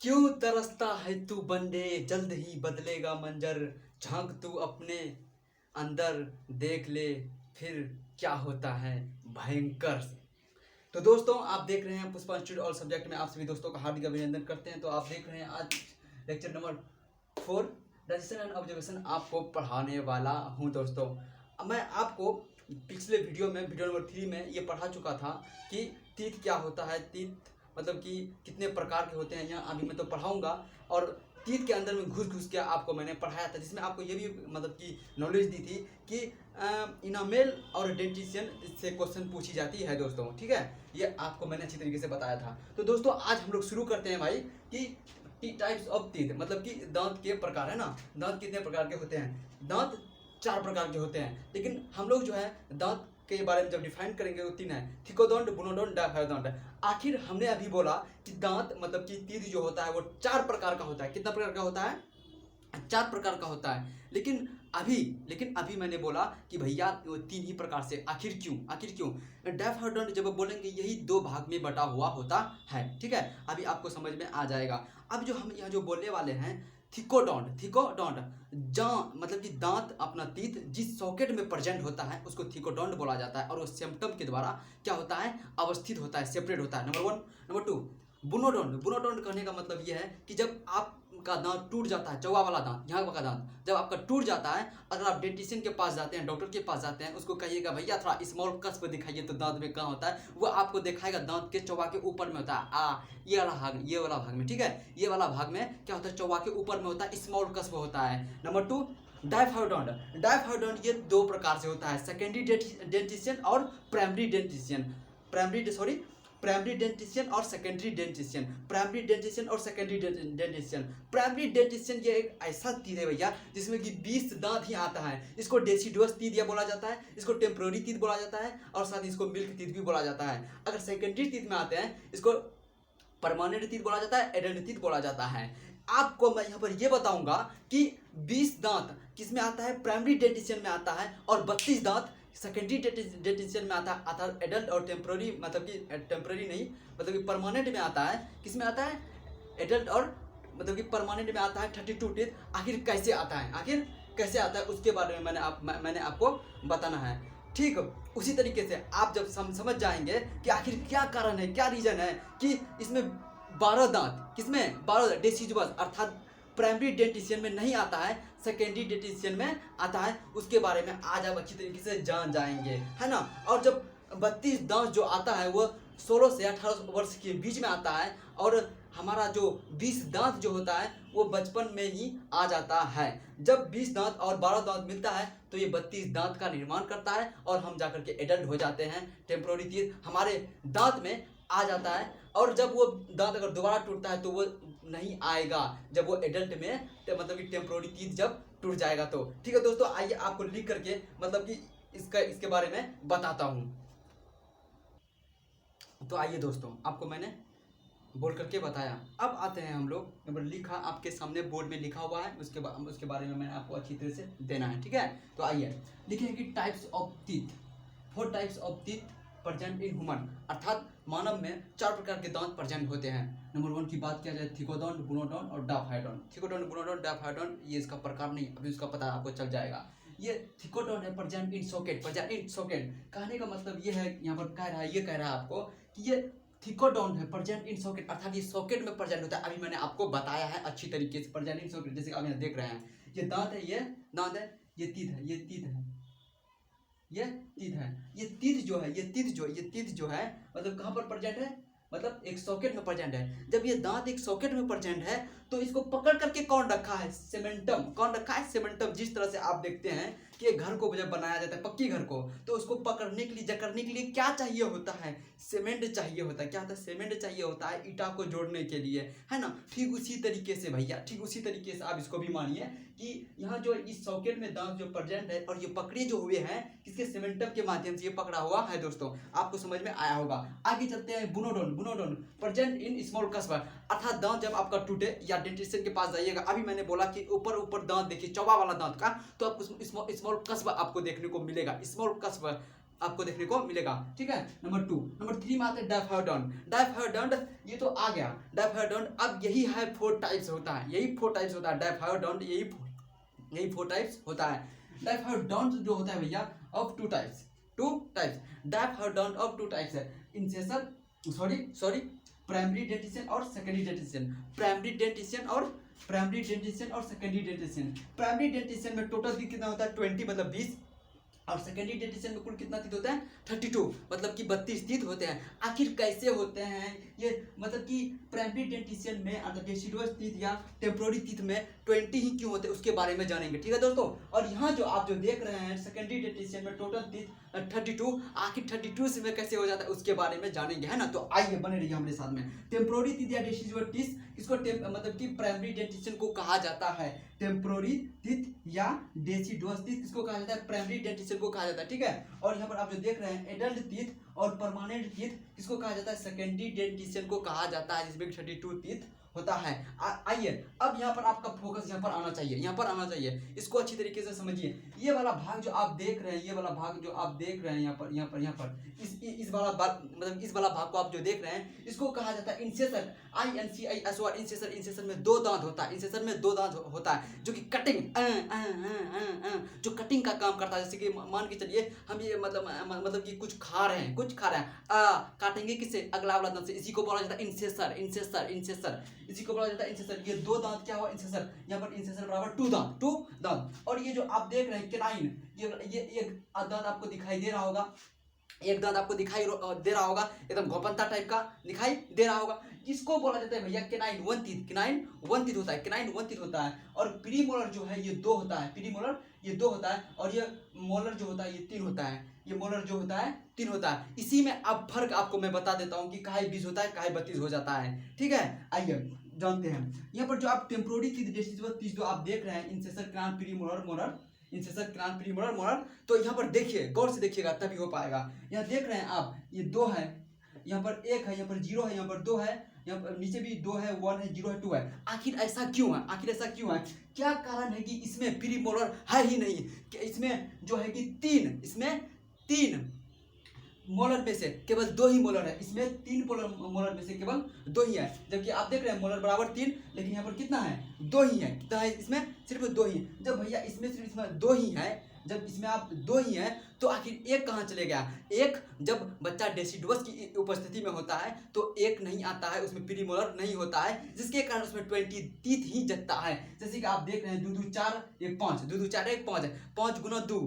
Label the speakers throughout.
Speaker 1: क्यों तरसता है तू बंदे, जल्द ही बदलेगा मंजर। झांक तू अपने अंदर, देख ले फिर क्या होता है भयंकर। तो दोस्तों आप देख रहे हैं पुष्पा इंस्टीट्यूट और सब्जेक्ट में आप सभी दोस्तों का हार्दिक अभिनंदन करते हैं। तो आप देख रहे हैं आज lecture number 4 digestion and observation आपको पढ़ाने वाला हूं दोस्तों। अब मैं आपको पिछले वीडियो नंबर 3 में ये पढ़ा चुका था कि तीत क्या होता है, तीत मतलब कि कितने प्रकार के होते हैं। यहाँ अभी मैं तो पढ़ाऊंगा और तीत के अंदर में घुस के आपको मैंने पढ़ाया था, जिसमें आपको ये भी मतलब कि नॉलेज दी थी कि इनामेल और डेंटिशियन से क्वेश्चन पूछी जाती है दोस्तों। ठीक है, ये आपको मैंने अच्छी तरीके से बताया था। तो दोस्तों आज हम लोग शुरू करते हैं भाई कि टाइप्स ऑफ टीथ, मतलब कि दांत के प्रकार है ना। दांत कितने प्रकार के होते हैं? दांत 4 प्रकार के होते हैं, लेकिन हम लोग जो है दांत के बारे में जब डिफाइन करेंगे तो 3 है, थिकोडोंट, बुनोडोंट, डायफायोडोंट। आखिर हमने अभी बोला कि दांत मतलब कि तीत जो होता है वो 4 प्रकार का होता है। कितना प्रकार का होता है? 4 प्रकार का होता है। लेकिन अभी मैंने बोला कि भैया वो 3 ही प्रकार से। आखिर क्यों? डायफायोडोंट जब बोलेंगे यही 2 भाग में बटा हुआ होता है। ठीक है, अभी आपको समझ में आ जाएगा। अब जो हम यहाँ जो बोलने वाले हैं थिकोडोंट मतलब कि दांत अपना तीत जिस सॉकेट में प्रेजेंट होता है उसको थिकोडोंट बोला जाता है, और वो सिम्टम के द्वारा क्या होता है? अवस्थित होता है, सेपरेट होता है। नंबर 1। नंबर 2 बुनोडोंट कहने का मतलब यह है कि जब आपका दांत टूट जाता है, चौवा वाला दांत, यहाँ का दांत जब आपका टूट जाता है, अगर आप डेंटिशियन के पास जाते हैं, डॉक्टर के पास जाते हैं, उसको कहिएगा भैया थोड़ा स्मॉल कस पे दिखाइए तो दांत में कहाँ होता है, वो आपको दिखाएगा दांत के चौवा के ऊपर में होता है। ये वाला भाग में, ठीक है, ये वाला भाग में क्या होता है? चौवा के ऊपर में होता है, स्मॉल कस पे होता है। नंबर 2 डायफायोडोंट ये 2 प्रकार से होता है, सेकेंडरी डेंटिशियन और प्राइमरी डेंटिशियन। प्राइमरी डेंटिशियन और सेकेंडरी डेंटिशियन। प्राइमरी डेंटिशियन ये एक ऐसा तीत है भैया जिसमें कि 20 दांत ही आता है। इसको डेसिडुअस तीत या बोला जाता है, इसको टेम्पोररी तीत बोला जाता है, और साथ ही इसको मिल्क तीत भी बोला जाता है। अगर सेकेंडरी तीत में आते हैं इसको परमानेंट तीत बोला जाता है, एडल्ट तीत बोला जाता है। आपको मैं यहाँ पर ये बताऊंगा कि 20 दांत किस में आता है? प्राइमरी डेंटिशियन में आता है, और 32 दांत सेकेंडरी डेंटिशियन में आता है एडल्ट और टेम्प्रोरी, मतलब कि टेम्प्रोरी नहीं, मतलब कि परमानेंट में आता है। किस में आता है? एडल्ट और मतलब कि परमानेंट में आता है 32 टीथ। आखिर कैसे आता है उसके बारे में मैंने आपको बताना है। ठीक, उसी तरीके से आप जब समझ जाएंगे कि आखिर क्या कारण है, क्या रीजन है कि इसमें 12 दांत, किसमें 12 डेसिडुअस अर्थात प्राइमरी डेंटिशियन में नहीं आता है, सेकेंडरी डेंटिशियन में आता है, उसके बारे में आज आप अच्छी तरीके से जान जाएंगे, है ना। और जब 32 दांत जो आता है वो 16 से 18 वर्ष के बीच में आता है, और हमारा जो 20 दांत जो होता है वो बचपन में ही आ जाता है। जब 20 दांत और 12 दांत मिलता है तो ये 32 दांत का निर्माण करता है, और हम जाकर के एडल्ट हो जाते हैं। टेम्पोररी तीत हमारे दांत में आ जाता है, और जब वो दांत अगर दोबारा टूटता है तो वो नहीं आएगा जब वो एडल्ट में, मतलब कि टेम्पोररी तीत जब टूट जाएगा तो। ठीक है दोस्तों, आइए आपको लिख करके मतलब कि इसके बारे में बताता हूँ। तो आइए दोस्तों, आपको मैंने बोल करके बताया। अब आते हैं हम लोग, नंबर लिखा आपके सामने बोर्ड में लिखा हुआ है, उसके बारे में मैंने आपको अच्छी तरह से देना है। ठीक है, तो आइए लिखे कि types of teeth, 4 types of teeth present in human, अर्थात मानव में 4 प्रकार के दांत प्रेजेंट होते हैं। नंबर 1 की बात किया जाए, थिकोडोंट, बुनोडोंट और डायफायोडोंट। थिकोडोंट, बुनोडोंट, डायफायोडोंट ये इसका प्रकार नहीं, अभी उसका पता आपको चल जाएगा। ये थिकोडोंट है प्रेजेंट इन सॉकेट। कहने का मतलब ये है, यहाँ पर कह रहा है आपको कि ये थिकोडोंट है प्रेजेंट इन सॉकेट, अर्थात ये सॉकेट में प्रेजेंट होता है। अभी मैंने आपको बताया है अच्छी तरीके से, प्रेजेंट इन सॉकेट। जैसे आप यहाँ देख रहे हैं, ये दांत है, ये दांत है, ये तीत है, ये तीत है, ये तीत है। ये तीत जो है मतलब कहाँ पर प्रेजेंट है? मतलब एक सॉकेट में प्रेजेंट है। जब ये दांत एक सॉकेट में प्रेजेंट है तो इसको पकड़ करके कौन रखा है? सीमेंटम। जिस तरह से आप देखते हैं कि एक घर को जब बनाया जाता है, पक्की घर को, तो उसको पकड़ने के लिए, जकड़ने के लिए क्या चाहिए होता है? सीमेंट चाहिए होता है। क्या होता है? सीमेंट चाहिए होता है ईटा को जोड़ने के लिए, है ना। ठीक उसी तरीके से भैया, ठीक उसी तरीके से आप इसको भी मानिए कि यहाँ जो इस सॉकेट में दांत जो प्रेजेंट है, और ये पकड़े जो हुए हैं किसके? सीमेंटम के माध्यम से ये पकड़ा हुआ है दोस्तों। आपको समझ में आया होगा। आगे चलते हैं, बुनोडोंट प्रेजेंट इन स्मॉल कस्प, अर्थात दांत जब आपका टूटे या डेंटिशियन के पास जाइएगा, अभी मैंने बोला कि ऊपर दांत देखिए, चौवा वाला दांत का, तो आपको स्मॉल कस्प आपको देखने को मिलेगा। स्मॉल कस्प आपको देखने को मिलेगा। ठीक है, नंबर 2। नंबर 3 में आते हैं डायफायोडोंट। डायफायोडोंट ये तो आ गया डायफायोडोंट। अब यही है 4 टाइप्स होता है, यही 4 टाइप्स होता है डायफायोडोंट, यही 4 टाइप्स होता है। डायफायोडोंट जो होता है भैया of 2 types, 2 types. Diphyodont of 2 types है, इंसेसर सॉरी प्राइमरी डेंटिशन और सेकेंडरी डेंटिशन। प्राइमरी डेंटिशन और सेकेंडरी डेंटिशन। प्राइमरी डेंटिशन में टोटल टीथ कितना होता है 20 मतलब 20, और सेकेंडरी डेंटिशन में कुल कितना टीथ होता है 32 मतलब कि 32 टीथ होते हैं। आखिर कैसे होते हैं ये, मतलब कि प्राइमरी डेंटिशन में डेसिडुअस टीथ या टेम्पोररी टीथ में 20 ही क्यों होते हैं उसके बारे में जानेंगे। ठीक है दोस्तों, और यहाँ जो आप जो देख रहे हैं सेकेंडरी डेंटिशन में टोटल टीथ 32, आखिर 32 से में कैसे हो जाता है उसके बारे में जानेंगे, है ना। तो आइए बने रहिए हमारे साथ में। टेम्पोररी टीथ या डेसिडुअस टीथ इसको मतलब कि प्राइमरी डेंटिशन को कहा जाता है। टेम्पोररी टीथ या डेसिडुअस टीथ इसको कहा जाता है, प्राइमरी डेंटिशन को कहा जाता है। ठीक है, और यहाँ पर आप जो देख रहे हैं एडल्ट टीथ और परमानेंट टीथ किसको कहा जाता है, सेकेंडरी डेंटिशन को कहा जाता है, जिसमें 32 टीथ होता है। आइए अब यहाँ पर आपका फोकस यहाँ पर आना चाहिए, यहाँ पर आना चाहिए, इसको अच्छी तरीके से समझिए। ये वाला भाग जो आप देख रहे हैं, ये वाला भाग जो आप देख रहे हैं यहाँ पर इस वाला भाग, मतलब इस वाला भाग को आप जो देख रहे हैं इसको कहा जाता है इंसेसर, INCISOR इंसेसर। इंसेसर में 2 दांत होता है, इंसेसर में 2 दांत होता है जो कि कटिंग जो कटिंग का काम करता है। जैसे कि मान के चलिए हम ये मतलब कि कुछ खा रहे हैं काटेंगे किससे, अगला वाला दांत से, इसी को बोला जाता है इंसेसर, इसी को बोला जाता है इंसेसर। ये 2 दांत क्या हुआ इंसेसर, यहाँ पर इंसेसर बराबर 2 दांत। और ये जो आप देख रहे हैं केनाइन, ये एक दांत आपको दिखाई दे रहा होगा, एक दांत आपको दिखाई दे रहा होगा, एकदम घोपंता टाइप का दिखाई दे रहा होगा, इसको बोला जाता है भैया केनाइन वन टीथ होता है। और प्रीमोलर जो है ये 2 होता है, प्रीमोलर ये 2 होता है, और ये मोलर जो होता है ये 3 होता है, ये मोलर जो होता है 3 होता है। इसी में अब फर्क आपको मैं बता देता हूँ कि काहे 20 होता है, काहे 32 हो जाता है। ठीक है, आइए जानते हैं। यहाँ पर जो आप टेम्पोररी टीथ डेसिडुअस टीथ जो आप देख रहे हैं incisor crown premolar molar, incisor crown premolar molar, तो यहाँ पर देखिए गौर से देखिएगा तभी हो पाएगा। यहाँ देख रहे हैं आप ये 2 है, यहाँ पर 1 है, यहाँ पर 0 है, यहाँ पर 2 है, यहाँ पर नीचे भी 2 है, 1 है, 0 है, 2 है। आखिर ऐसा क्यों है, क्या कारण है कि इसमें प्रीमोलर है ही नहीं, कि इसमें जो है कि 3 मोलर में से केवल 2 ही मोलर है, इसमें 3 मोलर में से केवल 2 ही है। जबकि आप देख रहे हैं मोलर बराबर 3, लेकिन यहाँ पर कितना है 2 ही है, कितना है इसमें सिर्फ 2 ही। जब भैया इसमें 2 ही है, जब इसमें आप 2 ही हैं तो आखिर एक कहाँ चले गया। एक जब बच्चा डेसिडुअस की उपस्थिति में होता है तो एक नहीं आता है, उसमें प्रीमोलर नहीं होता है, जिसके कारण उसमें 20 टीथ ही जगता है। जैसे कि आप देख रहे हैं 2 2 4 1 5, 2 2 4 1 5 है, 5 गुना 2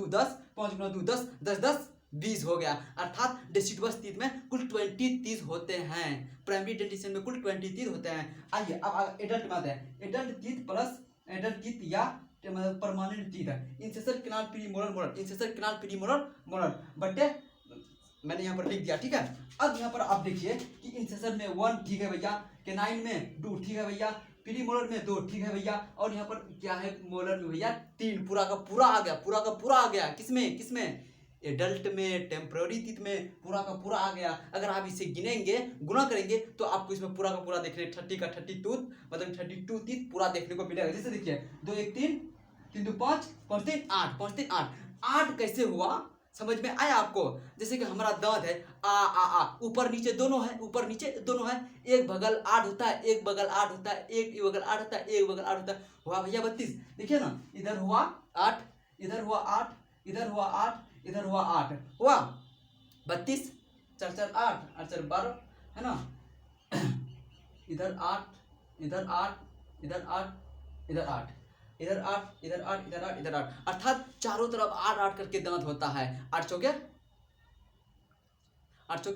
Speaker 1: 10, 5 गुना 2 10, 10 10 20 हो गया। अर्थात डेसिडुअस टीथ में कुल 20 टीथ होते हैं, प्राइमरी डेंटिशन में कुल 20 टीथ होते हैं। आइए अब एडल्ट में आते हैं। Adult teeth plus adult teeth या परमानेंट टीथ है, incisor canine premolar molar, incisor canine premolar molar बटे मैंने यहाँ पर लिख दिया। ठीक है, अब यहाँ पर आप देखिए कि इंसेसर में 1 ठीक है भैया, केनाइन में 2 ठीक है भैया, प्रीमोलर में 2 ठीक है भैया, और यहाँ पर क्या है मोलर में भैया 3, पूरा का पूरा आ गया। किसमें एडल्ट में, टेम्पोररी टीथ में पूरा का पूरा आ गया। अगर आप इसे गिनेंगे, गुना करेंगे तो आपको इसमें पूरा का पूरा देखने 30 का 32 मतलब 32 टीथ पूरा देखने को मिलेगा। जैसे देखिए 2 1 3 3 2 5 5 3 8 5 3 8 8 कैसे हुआ समझ में आया आपको। जैसे कि हमारा दांत है आ ऊपर नीचे दोनों है, एक बगल 8 होता है, एक बगल 8 होता है, एक बगल 8 होता है, एक बगल 8 होता है, हुआ भैया 32। देखिए ना, इधर हुआ 8, इधर हुआ 8, इधर हुआ 8, इधर हुआ 8, हुआ 32, 4 4 8 8 4 12 है ना। इधर 8, इधर 8, इधर 8, इधर 8, इधर 8, इधर 8, इधर 8, इधर 8, अर्थात चारों तरफ 8 8 करके दांत होता है। 8 चौके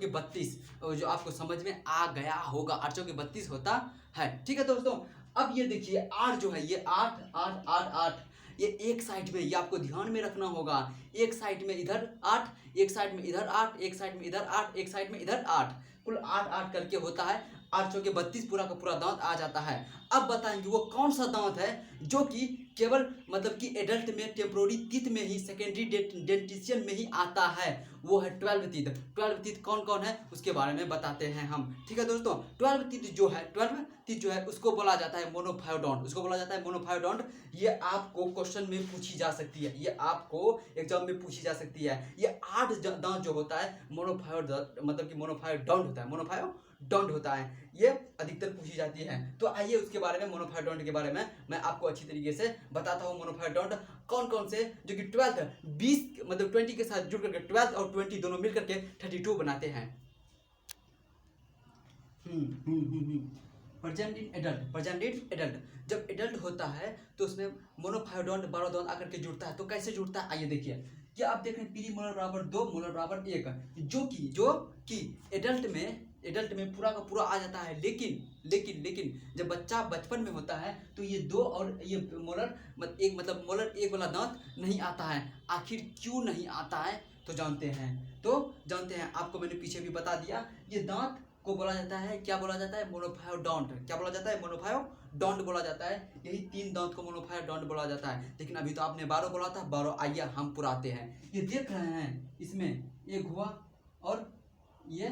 Speaker 1: 32, जो आपको समझ में आ गया होगा, 8 चौके 32 होता है। ठीक है दोस्तों, अब ये देखिए 8 जो है ये 8 8 8 8 ये एक साइड में, ये आपको ध्यान में रखना होगा, एक साइड में इधर 8, एक साइड में इधर 8, एक साइड में इधर 8, एक साइड में इधर 8, कुल 8 8 करके होता है। 8 चौके 32 पूरा का पूरा दांत आ जाता है। अब बताएंगे वो कौन सा दांत है जो कि केवल मतलब कि एडल्ट में टेम्प्रोरी टीथ में ही सेकेंडरी डेंटिशन में ही आता है, वो है 12 टीथ। 12 टीथ कौन कौन है उसके बारे में बताते हैं हम, ठीक है दोस्तों। 12 टीथ जो है उसको बोला जाता है मोनोफायोडोंट, उसको बोला जाता है मोनोफायोडोंट। ये आपको क्वेश्चन में पूछी जा सकती है, ये आपको एग्जाम में पूछी जा सकती है। ये 8 दांत जो होता है मोनोफायोडोंट मतलब कि मोनोफायोडोंट होता है, मोनोफायोडोंट होता है, ये अधिकतर पूछी जाती है। तो आइए उसके बारे में, मोनोफायोडोंट के बारे में मैं आपको अच्छी तरीके से बताता हूँ। मोनोफायोडोंट कौन कौन से, जो कि 12 20 मतलब 20 के साथ जुड़ करके 12 और 20 दोनों मिलकर के 32 बनाते हैं। प्रेजेंट इन एडल्ट, जब एडल्ट होता है तो उसमें मोनोफायोडोंट 12 दांत आकर के जुड़ता है। तो कैसे जुड़ता है आइए देखिए। क्या आप देख रहे हैं पीली मोलर बराबर 2 मोलर बराबर 1, जो कि एडल्ट में पूरा का पूरा आ जाता है। लेकिन जब बच्चा बचपन में होता है तो ये 2 और ये मोलर एक वाला दांत नहीं आता है। आखिर क्यों नहीं आता है तो जानते हैं आपको मैंने पीछे भी बता दिया। ये दांत को बोला जाता है, क्या बोला जाता है, मोनोफायोडोंट। क्या बोला जाता है, मोनोफायोडोंट बोला जाता है। यही 3 दांत को मोनोफायोडोंट बोला जाता है। लेकिन अभी तो आपने 12 बोला था, 12 आइए हम पुराते हैं। ये देख रहे हैं इसमें एक हुआ और ये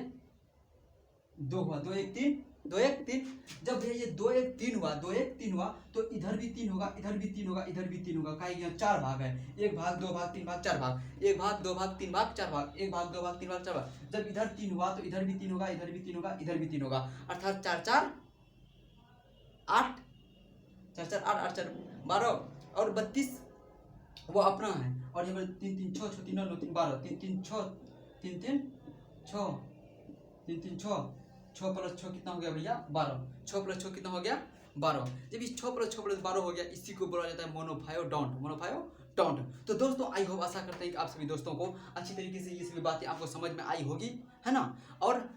Speaker 1: 2 हुआ, 2 1 3 2 1 3। जब ये 2 1 3 हुआ, 2 1 3 हुआ तो इधर भी 3 होगा, इधर भी 3 होगा, इधर भी 3 होगा। का यहाँ 4 भाग है, 1 भाग 2 भाग 3 भाग 4 भाग, 1 भाग 2 भाग 3 भाग 4 भाग, 1 भाग 2 भाग 3 भाग 4 भाग। जब इधर 3 हुआ तो इधर भी 3 होगा, इधर भी 3 होगा, इधर भी 3 होगा। अर्थात 4 4 8, 4 4 8 8 4 12 और 32 वो अपना है। और ये 3 3 6 6 3 9 3 12 3 3 6 3 3 6 3 3 6 6 प्लस 6 कितना हो गया भैया 12। 6 प्लस 6 कितना हो गया 12। जब इस 6 प्लस 12 हो गया, इसी को बोला जाता है मोनोफायोडोंट। तो दोस्तों आई होप, आशा करते हैं कि आप सभी दोस्तों को अच्छी तरीके से ये सभी बातें आपको समझ में आई होगी, है ना। और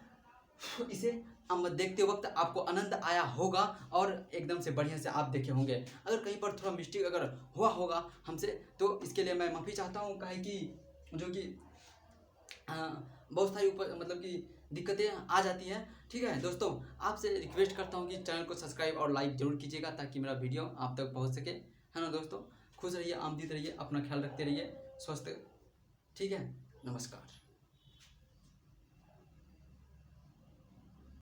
Speaker 1: इसे हम देखते वक्त आपको आनंद आया होगा और एकदम से बढ़िया से आप देखे होंगे। अगर कहीं पर थोड़ा मिस्टेक अगर हुआ होगा हमसे तो इसके लिए मैं माफ़ी चाहता हूँ, काहे कि जो कि बहुत सारी ऊपर मतलब कि दिक्कतें आ जाती हैं। ठीक है दोस्तों, आपसे रिक्वेस्ट करता हूँ कि चैनल को सब्सक्राइब और लाइक जरूर कीजिएगा ताकि मेरा वीडियो आप तक पहुँच सके, है ना दोस्तों। खुश रहिए, आमदीद रहिए, अपना ख्याल रखते रहिए, स्वस्थ। ठीक है, नमस्कार।